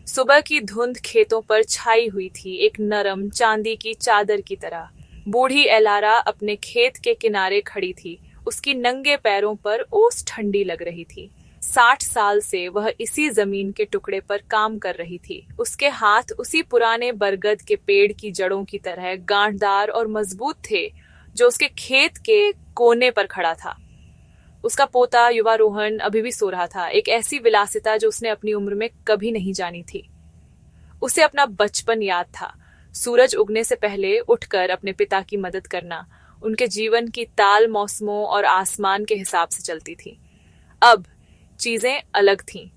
सुबह की धुंध खेतों पर छाई हुई थी, एक नरम चांदी की चादर की तरह। बूढ़ी एलारा अपने खेत के किनारे खड़ी थी। उसकी नंगे पैरों पर ओस ठंडी लग रही थी। 60 साल से वह इसी जमीन के टुकड़े पर काम कर रही थी। उसके हाथ उसी पुराने बरगद के पेड़ की जड़ों की तरह गांठदार और मजबूत थे, जो उसके खेत के कोने पर खड़ा था। उसका पोता युवा रोहन अभी भी सो रहा था, एक ऐसी विलासिता जो उसने अपनी उम्र में कभी नहीं जानी थी। उसे अपना बचपन याद था। सूरज उगने से पहले उठकर अपने पिता की मदद करना। उनके जीवन की ताल मौसमों और आसमान के हिसाब से चलती थी। अब चीजें अलग थीं।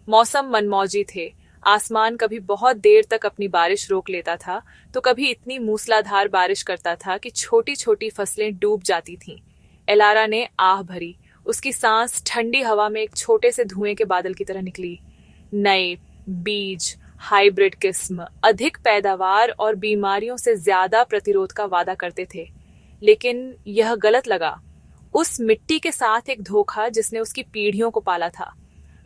मौसम मनमौजी थे। आसमान कभी बहुत देर तक अपनी बारिश रोक लेता था, तो कभी इतनी मूसलाधार बारिश करता था कि छोटी छोटी फसलें डूब जाती थीं। एलारा ने आह भरी। उसकी सांस ठंडी हवा में एक छोटे से धुएं के बादल की तरह निकली। नए बीज, हाइब्रिड किस्म, अधिक पैदावार और बीमारियों से ज्यादा प्रतिरोध का वादा करते थे, लेकिन यह गलत लगा। उस मिट्टी के साथ एक धोखा जिसने उसकी पीढ़ियों को पाला था।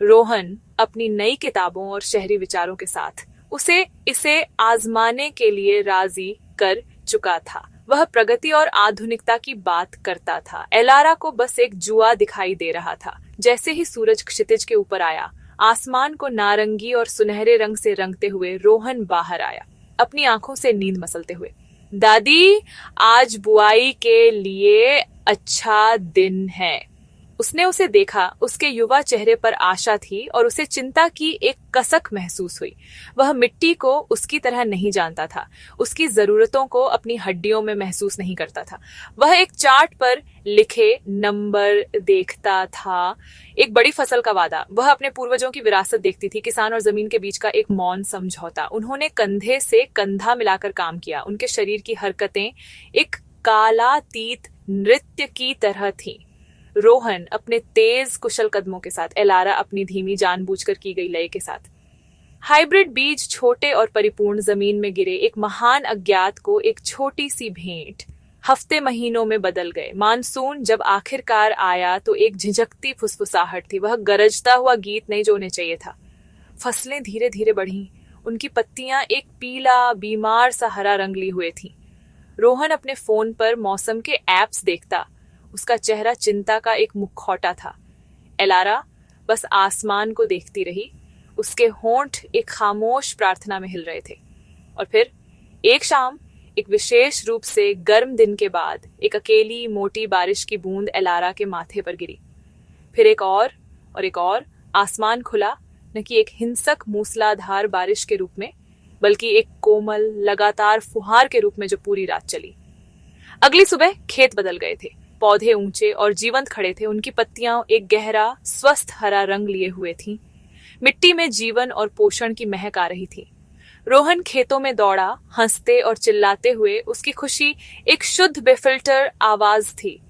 रोहन अपनी नई किताबों और शहरी विचारों के साथ उसे इसे आजमाने के लिए राजी कर चुका था। वह प्रगति और आधुनिकता की बात करता था। एलारा को बस एक जुआ दिखाई दे रहा था। जैसे ही सूरज क्षितिज के ऊपर आया, आसमान को नारंगी और सुनहरे रंग से रंगते हुए रोहन बाहर आया, अपनी आंखों से नींद मसलते हुए। दादी, आज बुआई के लिए अच्छा दिन है। उसने उसे देखा। उसके युवा चेहरे पर आशा थी और उसे चिंता की एक कसक महसूस हुई। वह मिट्टी को उसकी तरह नहीं जानता था, उसकी जरूरतों को अपनी हड्डियों में महसूस नहीं करता था। वह एक चार्ट पर लिखे नंबर देखता था, एक बड़ी फसल का वादा। वह अपने पूर्वजों की विरासत देखती थी, किसान और जमीन के बीच का एक मौन समझौता। उन्होंने कंधे से कंधा मिलाकर काम किया। उनके शरीर की हरकतें एक कालातीत नृत्य की तरह थीं। रोहन अपने तेज कुशल कदमों के साथ, एलारा अपनी धीमी जानबूझकर की गई लय के साथ। हाइब्रिड बीज छोटे और परिपूर्ण जमीन में गिरे एक महान अज्ञात को एक छोटी सी भेंट हफ्ते महीनों में बदल गए। मानसून जब आखिरकार आया तो एक झिझकती फुसफुसाहट थी। वह गरजता हुआ गीत नहीं जो उन्हें चाहिए था। फसलें धीरे धीरे बढ़ीं। उनकी पत्तियां एक पीला बीमार सा हरा रंग ली हुए थीं। रोहन अपने फोन पर मौसम के एप्स देखता। उसका चेहरा चिंता का एक मुखौटा था। एलारा बस आसमान को देखती रही। उसके होंठ एक खामोश प्रार्थना में हिल रहे थे। और फिर एक शाम, एक विशेष रूप से गर्म दिन के बाद, एक अकेली मोटी बारिश की बूंद एलारा के माथे पर गिरी। फिर एक और आसमान खुला, न कि एक हिंसक मूसलाधार बारिश के रूप में, बल्कि एक कोमल लगातार फुहार के रूप में जो पूरी रात चली। अगली सुबह खेत बदल गए थे। पौधे ऊंचे और जीवंत खड़े थे। उनकी पत्तियां एक गहरा स्वस्थ हरा रंग लिए हुए थीं। मिट्टी में जीवन और पोषण की महक आ रही थी। रोहन खेतों में दौड़ा, हंसते और चिल्लाते हुए। उसकी खुशी एक शुद्ध बेफिल्टर आवाज थी।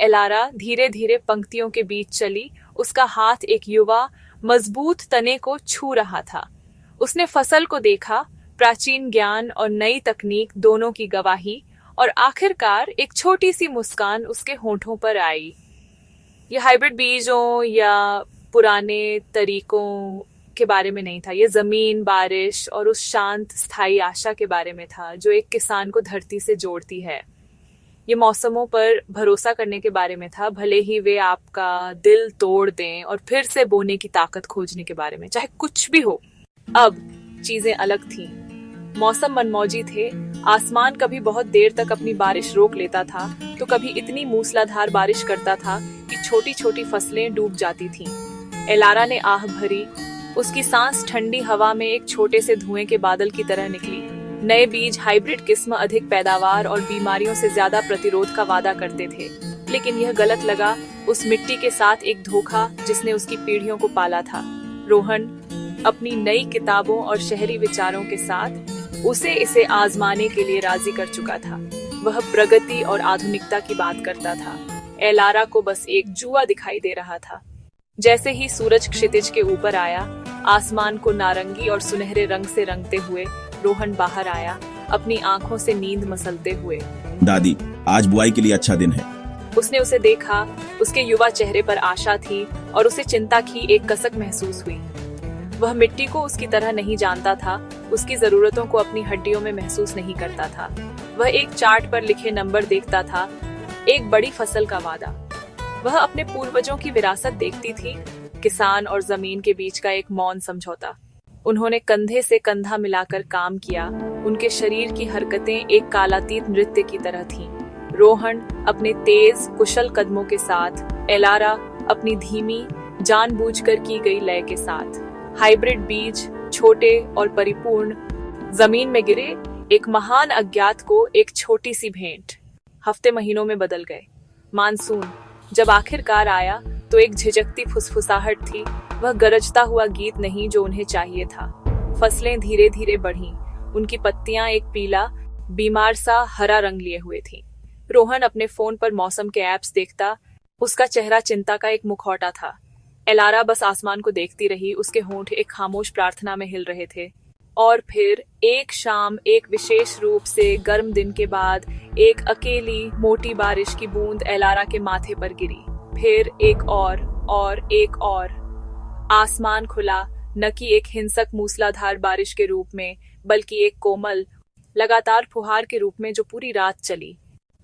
एलारा धीरे धीरे पंक्तियों के बीच चली। उसका हाथ एक युवा मजबूत तने को छू रहा था। उसने फसल को देखा, प्राचीन ज्ञान और नई तकनीक दोनों की गवाही, और आखिरकार एक छोटी सी मुस्कान उसके होंठों पर आई। ये हाइब्रिड बीजों या पुराने तरीकों के बारे में नहीं था। ये जमीन, बारिश और उस शांत स्थायी आशा के बारे में था जो एक किसान को धरती से जोड़ती है। ये मौसमों पर भरोसा करने के बारे में था, भले ही वे आपका दिल तोड़ दें, और फिर से बोने की ताकत खोजने के बारे में, चाहे कुछ भी हो। अब चीजें अलग थीं। मौसम मनमौजी थे। आसमान कभी बहुत देर तक अपनी बारिश रोक लेता था, तो कभी इतनी मूसलाधार बारिश करता था कि छोटी छोटी फसलें डूब जाती थीं। एलारा ने आह भरी। उसकी सांस ठंडी हवा में एक छोटे से धुएं के बादल की तरह निकली। नए बीज, हाइब्रिड किस्म, अधिक पैदावार और बीमारियों से ज्यादा प्रतिरोध का वादा करते थे, लेकिन यह गलत लगा। उस मिट्टी के साथ एक धोखा जिसने उसकी पीढ़ियों को पाला था। रोहन अपनी नई किताबों और शहरी विचारों के साथ उसे इसे आजमाने के लिए राजी कर चुका था। वह प्रगति और आधुनिकता की बात करता था। एलारा को बस एक जुआ दिखाई दे रहा था। जैसे ही सूरज क्षितिज के ऊपर आया, आसमान को नारंगी और सुनहरे रंग से रंगते हुए, रोहन बाहर आया, अपनी आंखों से नींद मसलते हुए। दादी, आज बुआई के लिए अच्छा दिन है। उसने उसे देखा। उसके युवा चेहरे पर आशा थी और उसे चिंता की एक कसक महसूस हुई। वह मिट्टी को उसकी तरह नहीं जानता था, उसकी जरूरतों को अपनी हड्डियों में महसूस नहीं करता था। वह एक चार्ट पर लिखे नंबर देखता था, एक बड़ी फसल का वादा। वह अपने पूर्वजों की विरासत देखती थी, किसान और जमीन के बीच का एक मौन समझौता। उन्होंने कंधे से कंधा मिलाकर काम किया, उनके शरीर की हरकतें एक कालातीत नृत्य की तरह थीं। रोहन अपने तेज कुशल कदमों के साथ, एलारा अपनी धीमी जानबूझकर की गई लय के साथ। हाइब्रिड बीज छोटे और परिपूर्ण, जमीन में गिरे एक महान अज्ञात को एक छोटी सी भेंट। हफ्ते महीनों में बदल गए। मानसून जब आखिरकार आया तो एक झिझकती फुसफुसाहट थी, वह गरजता हुआ गीत नहीं जो उन्हें चाहिए था। फसलें धीरे धीरे बढ़ीं, उनकी पत्तियां एक पीला बीमार सा हरा रंग लिए हुए थीं। रोहन अपने फोन पर मौसम के ऐप्स देखता, उसका चेहरा चिंता का एक मुखौटा था। एलारा बस आसमान को देखती रही, उसके होंठ एक खामोश प्रार्थना में हिल रहे थे। और फिर एक शाम, एक विशेष रूप से गर्म दिन के बाद, एक अकेली मोटी बारिश की बूंद एलारा के माथे पर गिरी। फिर एक और एक और। आसमान खुला, न कि एक हिंसक मूसलाधार बारिश के रूप में, बल्कि एक कोमल लगातार फुहार के रूप में जो पूरी रात चली।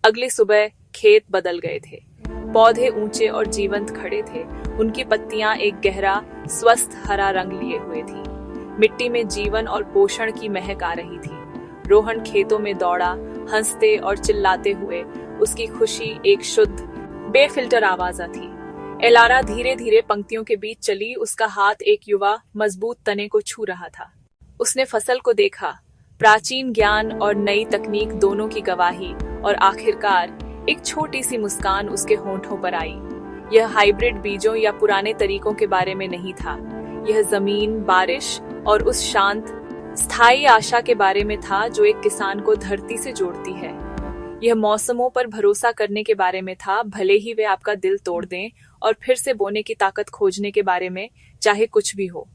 अगली सुबह खेत बदल गए थे। पौधे ऊंचे और जीवंत खड़े थे, उनकी पत्तियां एक गहरा स्वस्थ हरा रंग लिए हुए थी। मिट्टी में जीवन और पोषण की महक आ रही थी। रोहन खेतों में दौड़ा, हंसते और चिल्लाते हुए। उसकी खुशी एक शुद्ध बेफिल्टर आवाज़ थी। एलारा धीरे धीरे पंक्तियों के बीच चली, उसका हाथ एक युवा मजबूत तने को छू रहा था। उसने फसल को देखा, प्राचीन ज्ञान और नई तकनीक दोनों की गवाही, और आखिरकार एक छोटी सी मुस्कान उसके होंठों पर आई। यह हाइब्रिड बीजों या पुराने तरीकों के बारे में नहीं था, यह जमीन, बारिश और उस शांत स्थायी आशा के बारे में था जो एक किसान को धरती से जोड़ती है। यह मौसमों पर भरोसा करने के बारे में था, भले ही वे आपका दिल तोड़ दें, और फिर से बोने की ताकत खोजने के बारे में, चाहे कुछ भी हो।